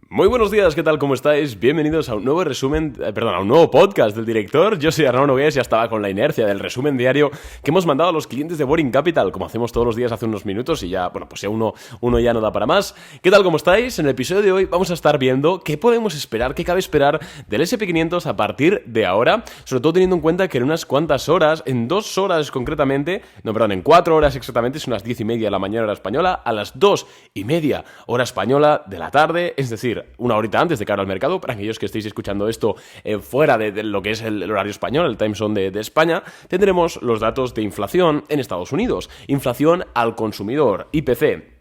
Muy buenos días, ¿qué tal? ¿Cómo estáis? Bienvenidos a un nuevo a un nuevo podcast del director. Yo soy Arnau Nogués y ya estaba con la inercia del resumen diario que hemos mandado a los clientes de Boring Capital, como hacemos todos los días hace unos minutos y ya, pues ya uno ya no da para más. ¿Qué tal? ¿Cómo estáis? En el episodio de hoy vamos a estar viendo qué podemos esperar, qué cabe esperar del S&P500 a partir de ahora, sobre todo teniendo en cuenta que en unas cuantas horas, en 2 horas concretamente, en 4 horas exactamente, son las 10:30 de la mañana hora española, a las 2:30 hora española de la tarde, es decir, una horita antes de cara al mercado, para aquellos que estéis escuchando esto fuera de lo que es el horario español, el time zone de España, tendremos los datos de inflación en Estados Unidos. Inflación al consumidor, IPC.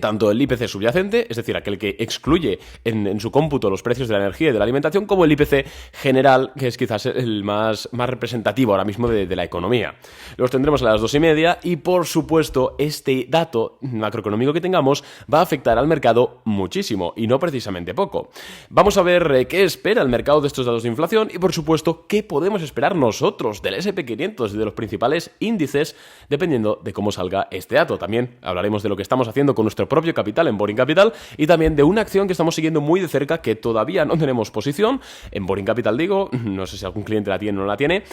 Tanto el IPC subyacente, es decir, aquel que excluye en su cómputo los precios de la energía y de la alimentación, como el IPC general, que es quizás el más representativo ahora mismo de la economía. Los tendremos a las 2:30 y, por supuesto, este dato macroeconómico que tengamos va a afectar al mercado muchísimo y no precisamente poco. Vamos a ver qué espera el mercado de estos datos de inflación y, por supuesto, qué podemos esperar nosotros del S&P500 y de los principales índices, dependiendo de cómo salga este dato. También hablaremos de lo que estamos haciendo con nuestro propio capital en Boring Capital y también de una acción que estamos siguiendo muy de cerca que todavía no tenemos posición en Boring Capital, digo, no sé si algún cliente la tiene o no la tiene,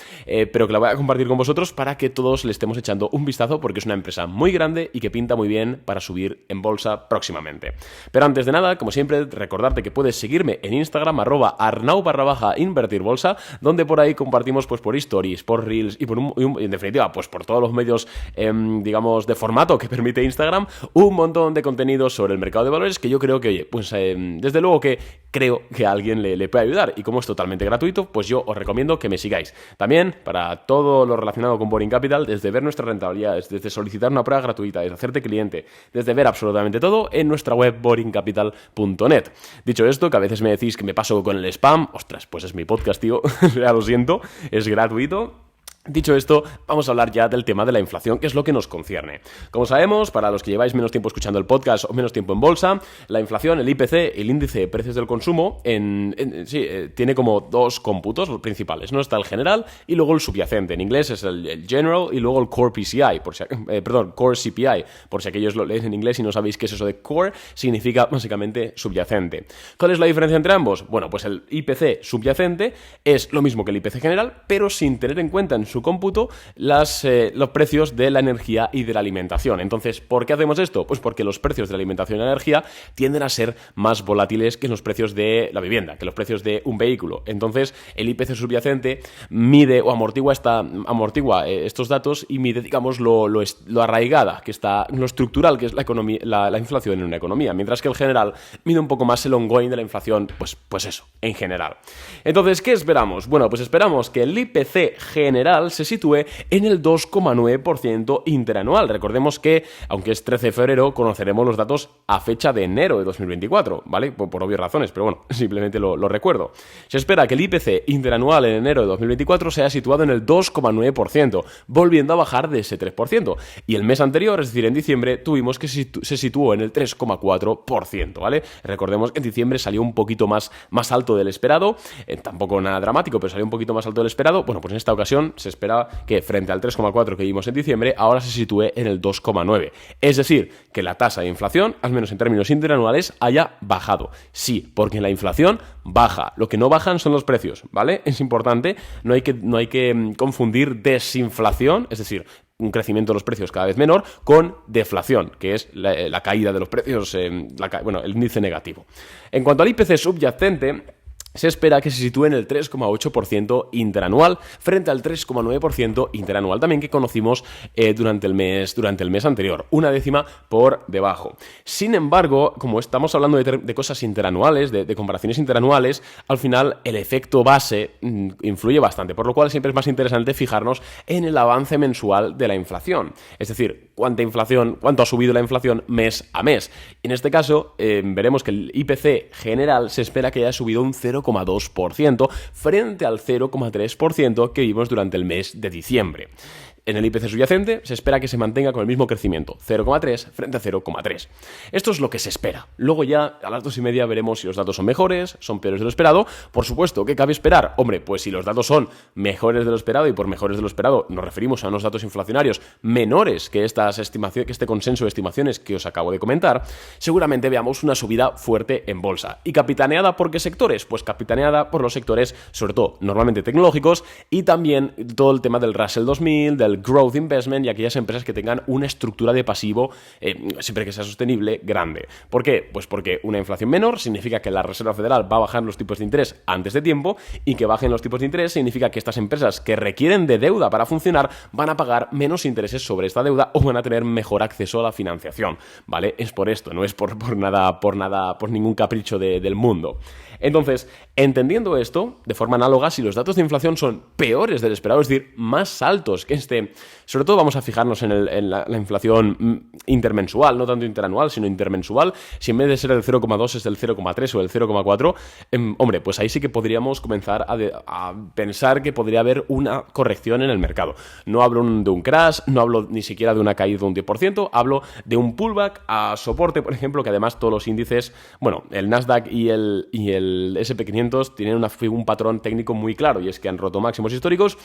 pero que la voy a compartir con vosotros para que todos le estemos echando un vistazo porque es una empresa muy grande y que pinta muy bien para subir en bolsa próximamente. Pero antes de nada, como siempre, recordarte que puedes seguirme en Instagram @arnau_invertirbolsa, donde por ahí compartimos pues por stories, por reels y en definitiva pues por todos los medios digamos de formato que permite Instagram, un montón de contenidos sobre el mercado de valores que yo creo que, oye, pues desde luego que creo que a alguien le puede ayudar, y como es totalmente gratuito, pues yo os recomiendo que me sigáis. También, para todo lo relacionado con Boring Capital, desde ver nuestras rentabilidades, desde solicitar una prueba gratuita, desde hacerte cliente, desde ver absolutamente todo en nuestra web boringcapital.net. Dicho esto, que a veces me decís que me paso con el spam, ostras, pues es mi podcast, tío, ya lo siento, es gratuito. Dicho esto, vamos a hablar ya del tema de la inflación, que es lo que nos concierne. Como sabemos, para los que lleváis menos tiempo escuchando el podcast o menos tiempo en bolsa, la inflación, el IPC, el índice de precios del consumo, tiene como dos cómputos principales, ¿no? Está el general y luego el subyacente. En inglés es el general y luego el core PCI, core CPI, por si aquellos lo leen en inglés y no sabéis qué es eso de core, significa básicamente subyacente. ¿Cuál es la diferencia entre ambos? Bueno, pues el IPC subyacente es lo mismo que el IPC general, pero sin tener en cuenta en su cómputo los precios de la energía y de la alimentación. Entonces, ¿por qué hacemos esto? Pues porque los precios de la alimentación y la energía tienden a ser más volátiles que los precios de la vivienda, que los precios de un vehículo. Entonces, el IPC subyacente mide o amortigua estos datos y mide, digamos, lo arraigada que está, lo estructural que es la economía, la inflación en una economía, mientras que el general mide un poco más el ongoing de la inflación, pues eso, en general. Entonces, ¿qué esperamos? Bueno, pues esperamos que el IPC general se sitúe en el 2,9% interanual. Recordemos que, aunque es 13 de febrero, conoceremos los datos a fecha de enero de 2024, ¿vale? Por obvias razones, pero bueno, simplemente lo recuerdo. Se espera que el IPC interanual en enero de 2024 se haya situado en el 2,9%, volviendo a bajar de ese 3%. Y el mes anterior, es decir, en diciembre, tuvimos que se situó en el 3,4%, ¿vale? Recordemos que en diciembre salió un poquito más alto del esperado, tampoco nada dramático, pero salió un poquito más alto del esperado. Bueno, pues en esta ocasión se espera que frente al 3,4 que vimos en diciembre, ahora se sitúe en el 2,9. Es decir, que la tasa de inflación, al menos en términos interanuales, haya bajado. Sí, porque la inflación baja. Lo que no bajan son los precios, ¿vale? Es importante, no hay que confundir desinflación, es decir, un crecimiento de los precios cada vez menor, con deflación, que es la caída de los precios, el índice negativo. En cuanto al IPC subyacente, se espera que se sitúe en el 3,8% interanual frente al 3,9% interanual también que conocimos durante el mes anterior, una décima por debajo. Sin embargo, como estamos hablando de cosas interanuales, de comparaciones interanuales, al final el efecto base influye bastante, por lo cual siempre es más interesante fijarnos en el avance mensual de la inflación, es decir, cuánto ha subido la inflación mes a mes. En este caso, veremos que el IPC general se espera que haya subido un 0,2% frente al 0,3% que vimos durante el mes de diciembre. En el IPC subyacente se espera que se mantenga con el mismo crecimiento, 0,3 frente a 0,3. Esto es lo que se espera. Luego ya a las 2:30 veremos si los datos son mejores, son peores de lo esperado. Por supuesto, ¿qué cabe esperar? Hombre, pues si los datos son mejores de lo esperado, y por mejores de lo esperado nos referimos a unos datos inflacionarios menores que este consenso de estimaciones que os acabo de comentar, seguramente veamos una subida fuerte en bolsa. ¿Y capitaneada por qué sectores? Pues capitaneada por los sectores, sobre todo, normalmente tecnológicos, y también todo el tema del Russell 2000, del Growth Investment y aquellas empresas que tengan una estructura de pasivo, siempre que sea sostenible, grande. ¿Por qué? Pues porque una inflación menor significa que la Reserva Federal va a bajar los tipos de interés antes de tiempo, y que bajen los tipos de interés significa que estas empresas que requieren de deuda para funcionar van a pagar menos intereses sobre esta deuda o van a tener mejor acceso a la financiación, ¿vale? Es por esto, no es por ningún capricho del mundo. Entonces, entendiendo esto, de forma análoga, si los datos de inflación son peores del esperado, es decir, más altos que sobre todo vamos a fijarnos en la inflación intermensual, no tanto interanual, sino intermensual, si en vez de ser el 0,2 es del 0,3 o el 0,4, hombre, pues ahí sí que podríamos comenzar a pensar que podría haber una corrección en el mercado. No hablo de un crash, no hablo ni siquiera de una caída de un 10%, hablo de un pullback a soporte, por ejemplo, que además todos los índices, bueno, el Nasdaq y el SP500 tienen un patrón técnico muy claro, y es que han roto máximos históricos.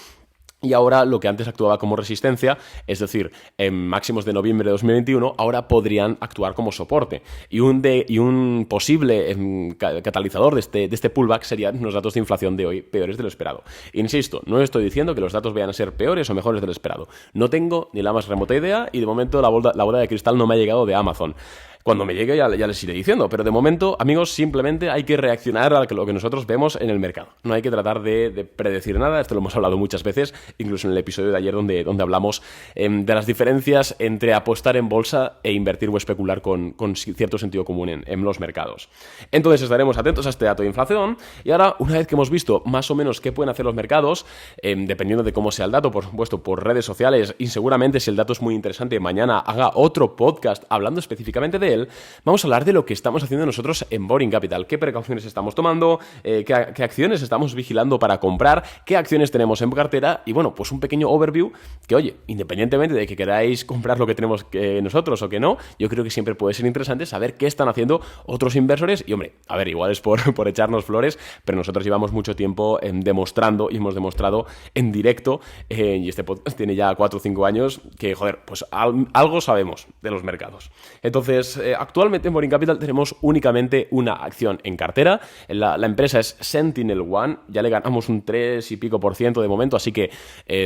Y ahora lo que antes actuaba como resistencia, es decir, en máximos de noviembre de 2021, ahora podrían actuar como soporte. Y un posible catalizador de este pullback serían los datos de inflación de hoy peores de lo esperado. Insisto, no estoy diciendo que los datos vayan a ser peores o mejores de lo esperado. No tengo ni la más remota idea, y de momento la bola de cristal no me ha llegado de Amazon. Cuando me llegue ya les iré diciendo, pero de momento, amigos, simplemente hay que reaccionar a lo que nosotros vemos en el mercado. No hay que tratar de predecir nada, esto lo hemos hablado muchas veces, incluso en el episodio de ayer donde hablamos de las diferencias entre apostar en bolsa e invertir o especular con cierto sentido común en los mercados. Entonces estaremos atentos a este dato de inflación, y ahora, una vez que hemos visto más o menos qué pueden hacer los mercados, dependiendo de cómo sea el dato, por supuesto, por redes sociales, y seguramente si el dato es muy interesante, mañana haga otro podcast hablando específicamente de él, vamos a hablar de lo que estamos haciendo nosotros en Boring Capital, qué precauciones estamos tomando, qué acciones estamos vigilando para comprar, qué acciones tenemos en cartera, y bueno, pues un pequeño overview que, oye, independientemente de que queráis comprar lo que tenemos nosotros o que no, yo creo que siempre puede ser interesante saber qué están haciendo otros inversores. Y hombre, a ver, igual es por echarnos flores, pero nosotros llevamos mucho tiempo demostrando, y hemos demostrado en directo, y este podcast tiene ya 4 o 5 años, que, joder, pues algo sabemos de los mercados. Entonces, actualmente en Boring Capital tenemos únicamente una acción en cartera. La empresa es SentinelOne, ya le ganamos un 3 y pico % de momento, así que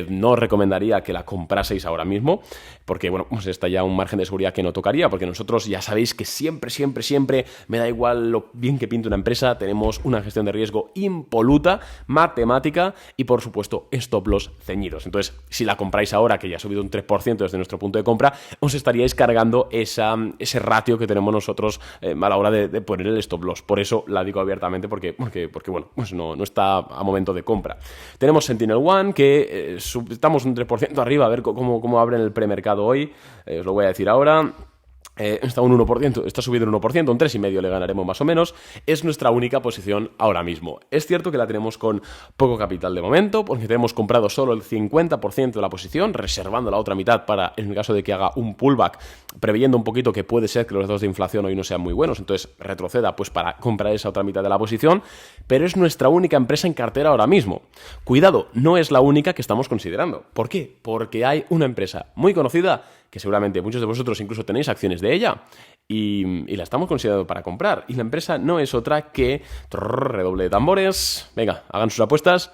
no os recomendaría que la compraseis ahora mismo, porque bueno, pues está ya un margen de seguridad que no tocaría, porque nosotros ya sabéis que siempre me da igual lo bien que pinte una empresa, tenemos una gestión de riesgo impoluta, matemática y por supuesto stop loss ceñidos. Entonces, si la compráis ahora, que ya ha subido un 3% desde nuestro punto de compra, os estaríais cargando ese ratio que tenemos nosotros a la hora de poner el stop loss. Por eso la digo abiertamente, porque bueno, pues no está a momento de compra. Tenemos SentinelOne, que estamos un 3% arriba, a ver cómo abre en el premercado hoy, os lo voy a decir ahora. Está un 1%, está subiendo un 1%, un 3,5% le ganaremos más o menos. Es nuestra única posición ahora mismo. Es cierto que la tenemos con poco capital de momento, porque tenemos comprado solo el 50% de la posición, reservando la otra mitad para, en el caso de que haga un pullback, preveyendo un poquito que puede ser que los datos de inflación hoy no sean muy buenos, entonces retroceda pues para comprar esa otra mitad de la posición, pero es nuestra única empresa en cartera ahora mismo. Cuidado, no es la única que estamos considerando. ¿Por qué? Porque hay una empresa muy conocida, que seguramente muchos de vosotros incluso tenéis acciones de ella, y la estamos considerando para comprar. Y la empresa no es otra que, redoble de tambores, venga, hagan sus apuestas,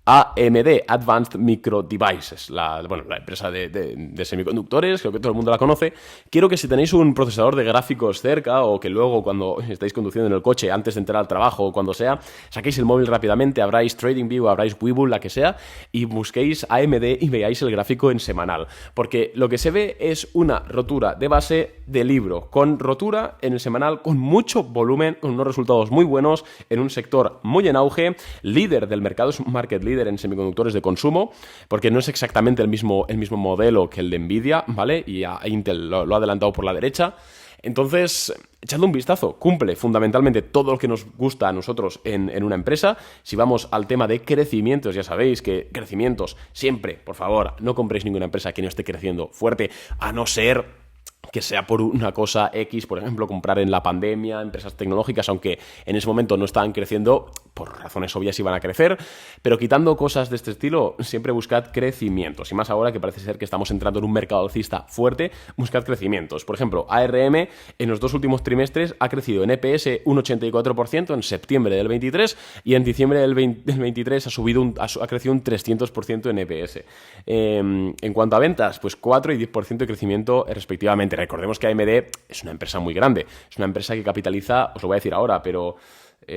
AMD, Advanced Micro Devices, la empresa de semiconductores, creo que todo el mundo la conoce. Quiero que si tenéis un procesador de gráficos cerca, o que luego cuando estáis conduciendo en el coche, antes de entrar al trabajo o cuando sea, saquéis el móvil rápidamente, abráis TradingView, abráis Webull, la que sea, y busquéis AMD y veáis el gráfico en semanal. Porque lo que se ve es una rotura de base de libro, con rotura en el semanal, con mucho volumen, con unos resultados muy buenos, en un sector muy en auge, líder del mercado, es un market leader en semiconductores de consumo, porque no es exactamente el mismo modelo que el de Nvidia, ¿vale? Y a Intel lo ha adelantado por la derecha. Entonces, echadle un vistazo, cumple fundamentalmente todo lo que nos gusta a nosotros en una empresa. Si vamos al tema de crecimientos, ya sabéis que crecimientos siempre, por favor, no compréis ninguna empresa que no esté creciendo fuerte, a no ser que sea por una cosa X, por ejemplo, comprar en la pandemia, empresas tecnológicas, aunque en ese momento no estaban creciendo, por razones obvias iban a crecer, pero quitando cosas de este estilo, siempre buscad crecimientos, y más ahora que parece ser que estamos entrando en un mercado alcista fuerte, buscad crecimientos. Por ejemplo, ARM en los 2 últimos trimestres ha crecido en EPS un 84% en septiembre del 23 y en diciembre del 23 ha crecido un 300% en EPS. En cuanto a ventas, pues 4 y 10% de crecimiento respectivamente. Recordemos que AMD es una empresa muy grande, es una empresa que capitaliza, os lo voy a decir ahora, pero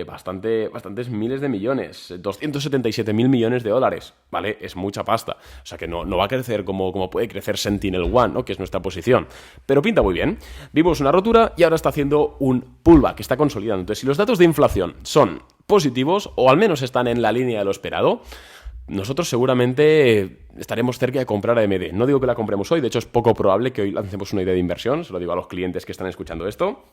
bastantes miles de millones, 277.000 millones de dólares, ¿vale? Es mucha pasta, o sea que no va a crecer como puede crecer SentinelOne, ¿no? Que es nuestra posición, pero pinta muy bien. Vimos una rotura y ahora está haciendo un pullback, está consolidando. Entonces, si los datos de inflación son positivos, o al menos están en la línea de lo esperado, nosotros seguramente estaremos cerca de comprar AMD. No digo que la compremos hoy, de hecho es poco probable que hoy lancemos una idea de inversión, se lo digo a los clientes que están escuchando esto,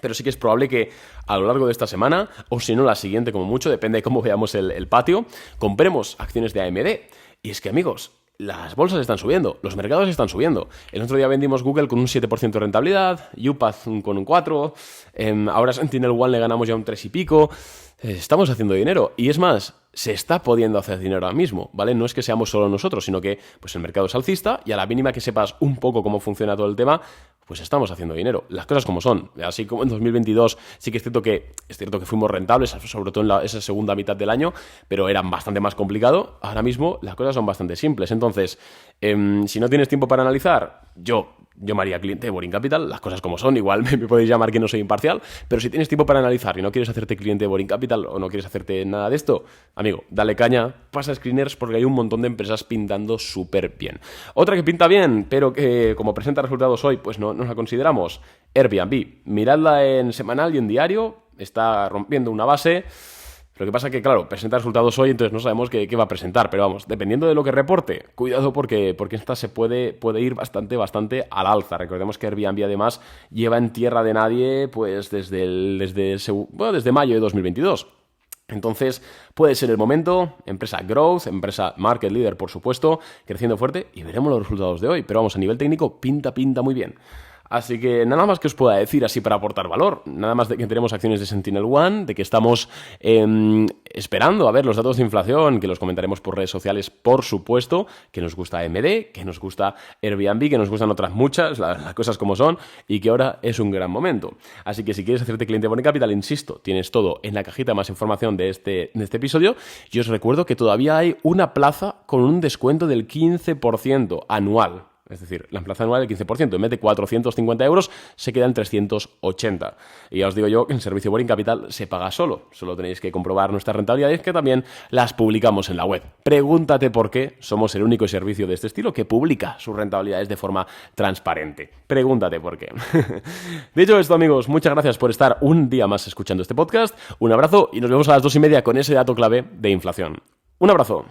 pero sí que es probable que a lo largo de esta semana, o si no la siguiente como mucho, depende de cómo veamos el patio, compremos acciones de AMD. Y es que, amigos, las bolsas están subiendo, los mercados están subiendo. El otro día vendimos Google con un 7% de rentabilidad, UPath con un 4%, ahora SentinelOne le ganamos ya un 3 y pico. Estamos haciendo dinero, y es más, se está pudiendo hacer dinero ahora mismo, ¿vale? No es que seamos solo nosotros, sino que pues el mercado es alcista y a la mínima que sepas un poco cómo funciona todo el tema, pues estamos haciendo dinero. Las cosas como son. Así como en 2022 sí que es cierto que fuimos rentables, sobre todo en esa segunda mitad del año, pero era bastante más complicado. Ahora mismo las cosas son bastante simples. Entonces, si no tienes tiempo para analizar, yo me haría cliente de Boring Capital, las cosas como son, igual me podéis llamar que no soy imparcial, pero si tienes tiempo para analizar y no quieres hacerte cliente de Boring Capital o no quieres hacerte nada de esto, amigo, dale caña, pasa a Screeners porque hay un montón de empresas pintando súper bien. Otra que pinta bien, pero que como presenta resultados hoy, pues no la consideramos, Airbnb. Miradla en semanal y en diario, está rompiendo una base. Lo que pasa es que, claro, presenta resultados hoy, entonces no sabemos qué va a presentar. Pero vamos, dependiendo de lo que reporte, cuidado porque esta se puede ir bastante al alza. Recordemos que Airbnb, además, lleva en tierra de nadie pues desde mayo de 2022. Entonces, puede ser el momento, empresa growth, empresa market leader, por supuesto, creciendo fuerte, y veremos los resultados de hoy. Pero vamos, a nivel técnico, pinta muy bien. Así que nada más que os pueda decir así para aportar valor, nada más de que tenemos acciones de SentinelOne, de que estamos esperando a ver los datos de inflación, que los comentaremos por redes sociales, por supuesto, que nos gusta AMD, que nos gusta Airbnb, que nos gustan otras muchas, las cosas como son, y que ahora es un gran momento. Así que si quieres hacerte cliente de Boring Capital, insisto, tienes todo en la cajita, más información de este episodio, y os recuerdo que todavía hay una plaza con un descuento del 15% anual. Es decir, la plaza anual del 15%, en vez de 450 euros, se quedan 380. Y ya os digo yo que el servicio Boring Capital se paga solo. Solo tenéis que comprobar nuestras rentabilidades, que también las publicamos en la web. Pregúntate por qué somos el único servicio de este estilo que publica sus rentabilidades de forma transparente. Pregúntate por qué. Dicho esto, amigos, muchas gracias por estar un día más escuchando este podcast. Un abrazo y nos vemos a las 2:30 con ese dato clave de inflación. Un abrazo.